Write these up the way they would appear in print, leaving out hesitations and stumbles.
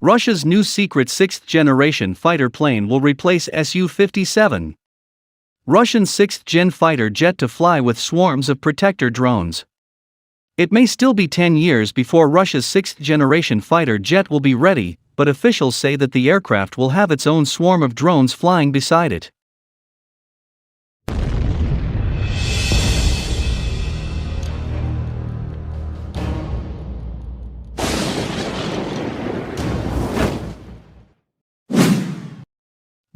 Russia's new secret sixth-generation fighter plane will replace Su-57. Russian sixth-gen fighter jet to fly with swarms of Protector drones. It may still be 10 years before Russia's sixth-generation fighter jet will be ready, but officials say that the aircraft will have its own swarm of drones flying beside it.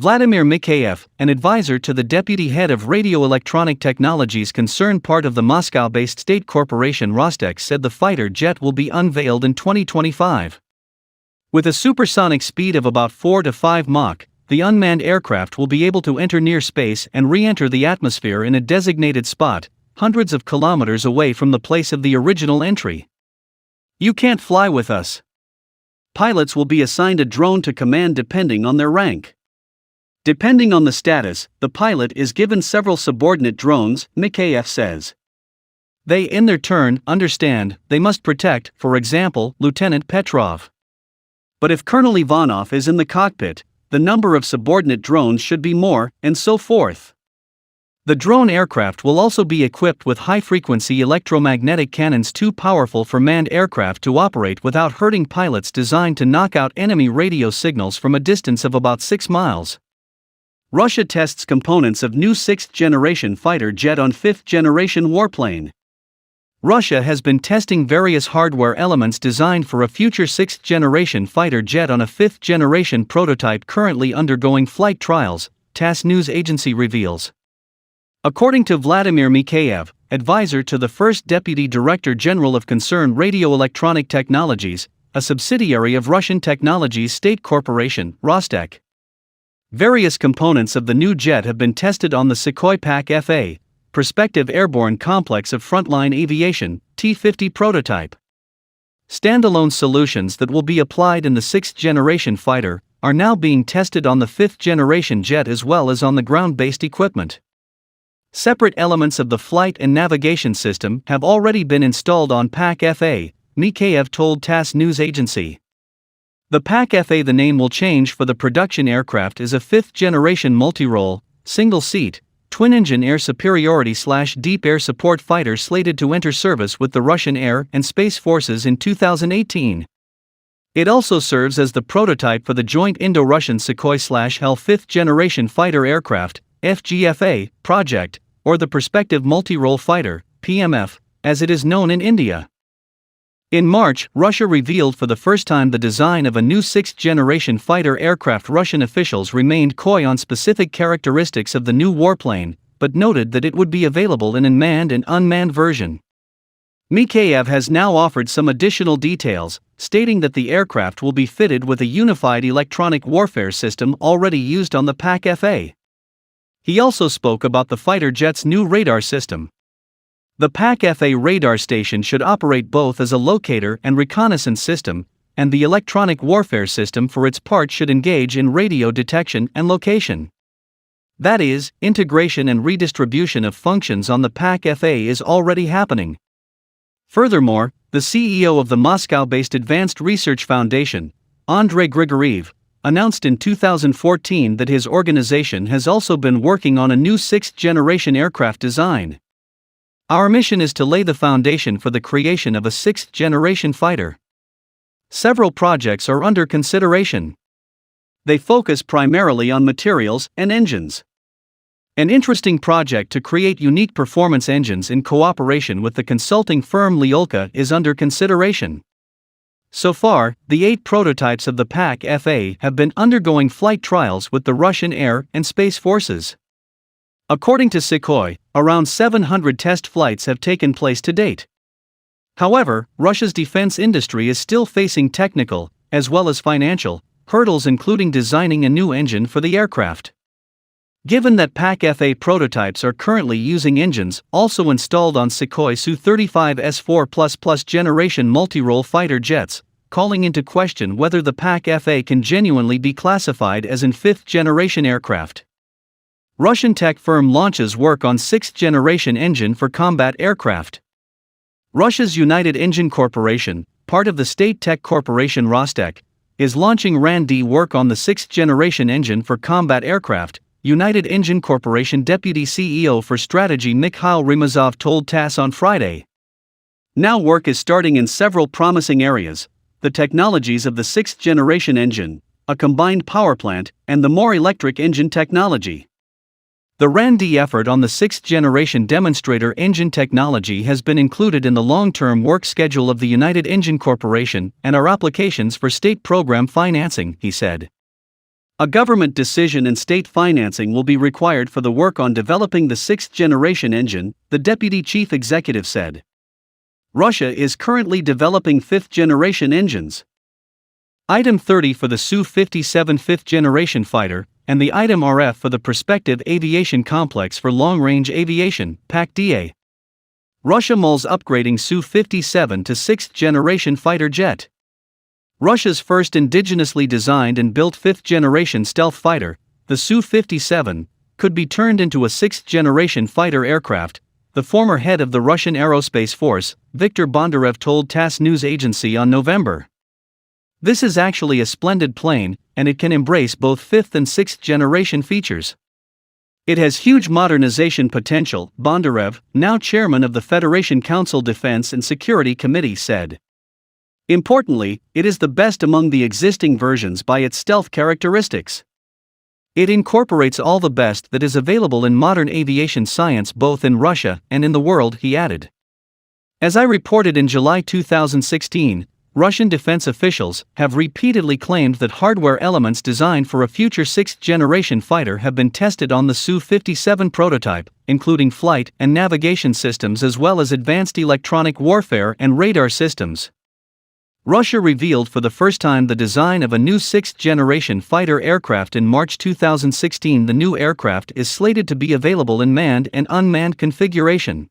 Vladimir Mikheyev, an advisor to the deputy head of radio-electronic technologies concerned part of the Moscow-based state corporation Rostec, said the fighter jet will be unveiled in 2025. With a supersonic speed of about 4 to 5 Mach, the unmanned aircraft will be able to enter near space and re-enter the atmosphere in a designated spot, hundreds of kilometers away from the place of the original entry. You can't fly with us. Pilots will be assigned a drone to command depending on their rank. Depending on the status, the pilot is given several subordinate drones, Mikheyev says. They, in their turn, understand they must protect, for example, Lieutenant Petrov. But if Colonel Ivanov is in the cockpit, the number of subordinate drones should be more, and so forth. The drone aircraft will also be equipped with high-frequency electromagnetic cannons too powerful for manned aircraft to operate without hurting pilots, designed to knock out enemy radio signals from a distance of about 6 miles. Russia tests components of new sixth-generation fighter jet on fifth-generation warplane. Russia has been testing various hardware elements designed for a future sixth-generation fighter jet on a fifth-generation prototype currently undergoing flight trials, TASS news agency reveals. According to Vladimir Mikheyev, advisor to the first Deputy Director General of Concerned Radio-Electronic Technologies, a subsidiary of Russian Technologies State Corporation, Rostec. Various components of the new jet have been tested on the Sukhoi PAK-FA, Prospective Airborne Complex of Frontline Aviation, T-50 prototype. Standalone solutions that will be applied in the sixth-generation fighter are now being tested on the fifth-generation jet as well as on the ground-based equipment. Separate elements of the flight and navigation system have already been installed on PAK-FA, Mikheyev told TASS news agency. The PAK-FA, the name will change for the production aircraft, is a fifth-generation multi-role, single-seat, twin-engine air superiority/deep air support fighter slated to enter service with the Russian Air and Space Forces in 2018. It also serves as the prototype for the joint Indo-Russian Sukhoi/Hel fifth-generation fighter aircraft, FGFA, project, or the Prospective Multi-Role Fighter, PMF, as it is known in India. In March, Russia revealed for the first time the design of a new sixth-generation fighter aircraft. Russian officials remained coy on specific characteristics of the new warplane, but noted that it would be available in a manned and unmanned version. Mikheyev has now offered some additional details, stating that the aircraft will be fitted with a unified electronic warfare system already used on the PAK-FA. He also spoke about the fighter jet's new radar system. The PAK-FA radar station should operate both as a locator and reconnaissance system, and the electronic warfare system for its part should engage in radio detection and location. That is, integration and redistribution of functions on the PAK-FA is already happening. Furthermore, the CEO of the Moscow-based Advanced Research Foundation, Andrei Grigoriev, announced in 2014 that his organization has also been working on a new sixth-generation aircraft design. Our mission is to lay the foundation for the creation of a sixth-generation fighter. Several projects are under consideration. They focus primarily on materials and engines. An interesting project to create unique performance engines in cooperation with the consulting firm Lyulka is under consideration. So far, the 8 prototypes of the PAK-FA have been undergoing flight trials with the Russian Air and Space Forces. According to Sukhoi, around 700 test flights have taken place to date. However, Russia's defense industry is still facing technical, as well as financial, hurdles, including designing a new engine for the aircraft. Given that PAK-FA prototypes are currently using engines also installed on Sukhoi Su-35S4++ generation multi-role fighter jets, calling into question whether the PAK-FA can genuinely be classified as an fifth-generation aircraft. Russian tech firm launches work on sixth-generation engine for combat aircraft. Russia's United Engine Corporation, part of the state tech corporation Rostec, is launching RAND work on the sixth-generation engine for combat aircraft, United Engine Corporation Deputy CEO for Strategy Mikhail Rimazov told TASS on Friday. Now work is starting in several promising areas: the technologies of the sixth-generation engine, a combined power plant, and the more electric engine technology. The RAND effort on the sixth-generation demonstrator engine technology has been included in the long-term work schedule of the United Engine Corporation and our applications for state program financing, he said. A government decision and state financing will be required for the work on developing the sixth-generation engine, the deputy chief executive said. Russia is currently developing fifth-generation engines. Item 30 for the Su-57 fifth-generation fighter, and the item RF for the Prospective Aviation Complex for Long-Range Aviation, PAC-DA. Russia mulls upgrading Su-57 to sixth-generation fighter jet. Russia's first indigenously designed and built fifth-generation stealth fighter, the Su-57, could be turned into a sixth-generation fighter aircraft, the former head of the Russian Aerospace Force, Viktor Bondarev told TASS news agency on November. This is actually a splendid plane, and it can embrace both fifth and sixth generation features. It has huge modernization potential, Bondarev, now chairman of the Federation Council Defense and Security Committee, said. Importantly, it is the best among the existing versions by its stealth characteristics. It incorporates all the best that is available in modern aviation science both in Russia and in the world, he added. As I reported in July 2016, Russian defense officials have repeatedly claimed that hardware elements designed for a future sixth-generation fighter have been tested on the Su-57 prototype, including flight and navigation systems as well as advanced electronic warfare and radar systems. Russia revealed for the first time the design of a new sixth-generation fighter aircraft in March 2016. The new aircraft is slated to be available in manned and unmanned configuration,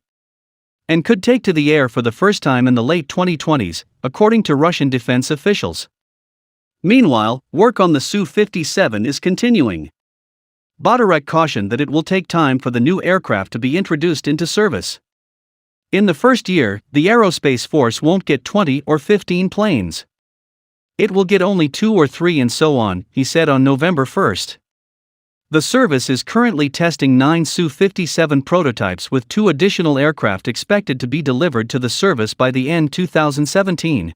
and could take to the air for the first time in the late 2020s, according to Russian defense officials. Meanwhile, work on the Su-57 is continuing. Bondarev cautioned that it will take time for the new aircraft to be introduced into service. In the first year, the Aerospace Force won't get 20 or 15 planes. It will get only 2 or 3 and so on, he said on November 1. The service is currently testing 9 Su-57 prototypes with 2 additional aircraft expected to be delivered to the service by the end 2017.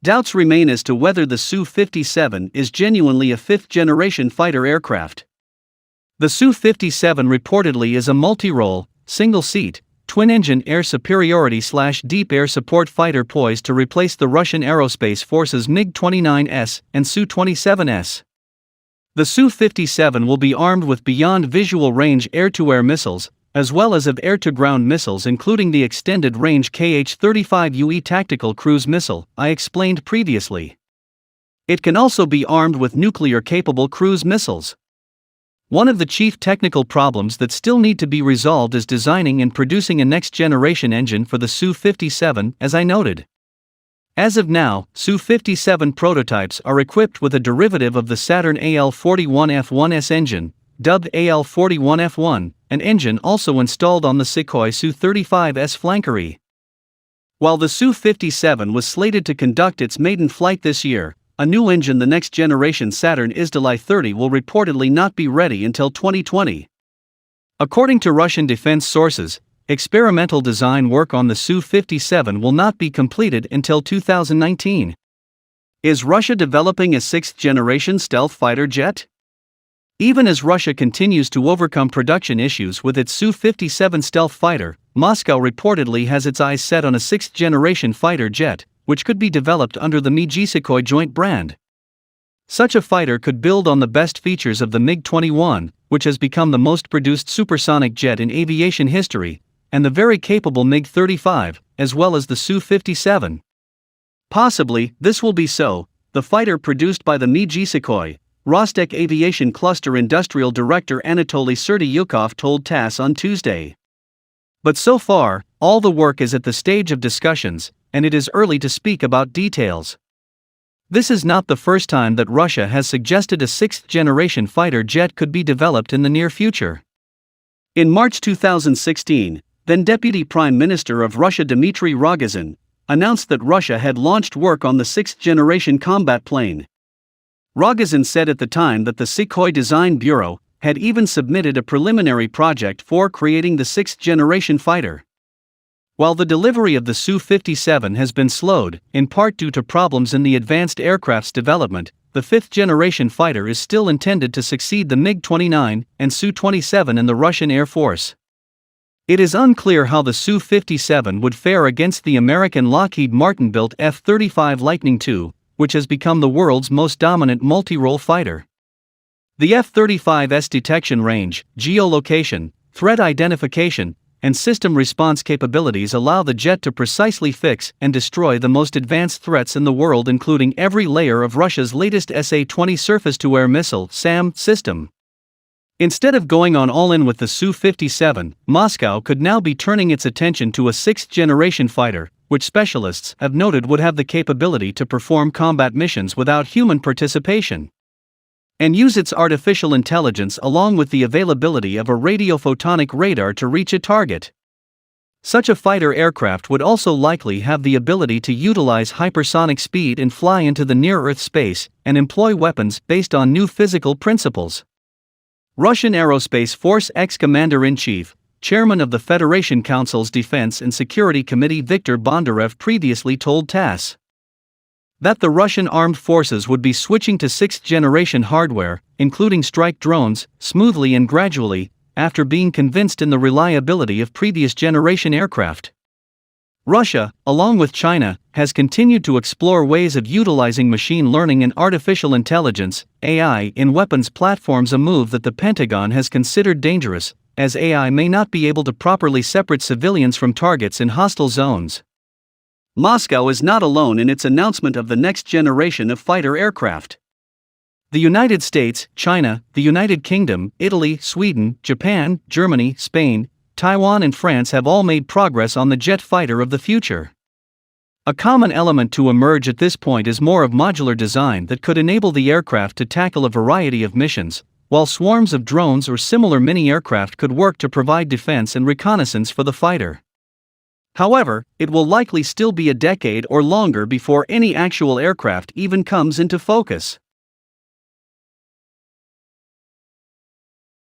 Doubts remain as to whether the Su-57 is genuinely a fifth-generation fighter aircraft. The Su-57 reportedly is a multi-role, single-seat, twin-engine air superiority/deep air support fighter poised to replace the Russian Aerospace Force's MiG-29S and Su-27S. The Su-57 will be armed with beyond visual range air-to-air missiles, as well as of air-to-ground missiles including the extended-range Kh-35UE tactical cruise missile, I explained previously. It can also be armed with nuclear-capable cruise missiles. One of the chief technical problems that still need to be resolved is designing and producing a next-generation engine for the Su-57, as I noted. As of now, Su-57 prototypes are equipped with a derivative of the Saturn AL-41F1S engine, dubbed AL-41F1, an engine also installed on the Sukhoi Su-35S flankery. While the Su-57 was slated to conduct its maiden flight this year, a new engine, the next-generation Saturn Izdalai-30, will reportedly not be ready until 2020. According to Russian defense sources, experimental design work on the Su-57 will not be completed until 2019. Is Russia developing a sixth-generation stealth fighter jet? Even as Russia continues to overcome production issues with its Su-57 stealth fighter, Moscow reportedly has its eyes set on a sixth-generation fighter jet, which could be developed under the MiG-Sukhoi joint brand. Such a fighter could build on the best features of the MiG-21, which has become the most produced supersonic jet in aviation history, and the very capable MiG-35, as well as the Su-57. Possibly, this will be so, the fighter produced by the MiG-Sukhoi, Rostec Aviation Cluster Industrial Director Anatoly Serdyukov told TASS on Tuesday. But so far, all the work is at the stage of discussions, and it is early to speak about details. This is not the first time that Russia has suggested a sixth-generation fighter jet could be developed in the near future. In March 2016, then Deputy Prime Minister of Russia Dmitry Rogozin announced that Russia had launched work on the sixth-generation combat plane, Rogozin said at the time that the Sukhoi Design Bureau had even submitted a preliminary project for creating the sixth-generation fighter. While the delivery of the Su-57 has been slowed, in part due to problems in the advanced aircraft's development, the fifth-generation fighter is still intended to succeed the MiG-29 and Su-27 in the Russian Air Force. It is unclear how the Su-57 would fare against the American Lockheed Martin-built F-35 Lightning II, which has become the world's most dominant multi-role fighter. The F-35's detection range, geolocation, threat identification, and system response capabilities allow the jet to precisely fix and destroy the most advanced threats in the world, including every layer of Russia's latest SA-20 surface-to-air missile (SAM) system. Instead of going all-in with the Su-57, Moscow could now be turning its attention to a sixth-generation fighter, which specialists have noted would have the capability to perform combat missions without human participation, and use its artificial intelligence along with the availability of a radiophotonic radar to reach a target. Such a fighter aircraft would also likely have the ability to utilize hypersonic speed and fly into the near-Earth space, and employ weapons based on new physical principles. Russian Aerospace Force ex-commander-in-chief, chairman of the Federation Council's Defense and Security Committee Viktor Bondarev previously told TASS that the Russian armed forces would be switching to sixth-generation hardware, including strike drones, smoothly and gradually, after being convinced in the reliability of previous-generation aircraft. Russia, along with China, has continued to explore ways of utilizing machine learning and artificial intelligence, AI, in weapons platforms, a move that the Pentagon has considered dangerous, as AI may not be able to properly separate civilians from targets in hostile zones. Moscow is not alone in its announcement of the next generation of fighter aircraft. The United States, China, the United Kingdom, Italy, Sweden, Japan, Germany, Spain, Taiwan and France have all made progress on the jet fighter of the future. A common element to emerge at this point is more of modular design that could enable the aircraft to tackle a variety of missions, while swarms of drones or similar mini-aircraft could work to provide defense and reconnaissance for the fighter. However, it will likely still be a decade or longer before any actual aircraft even comes into focus.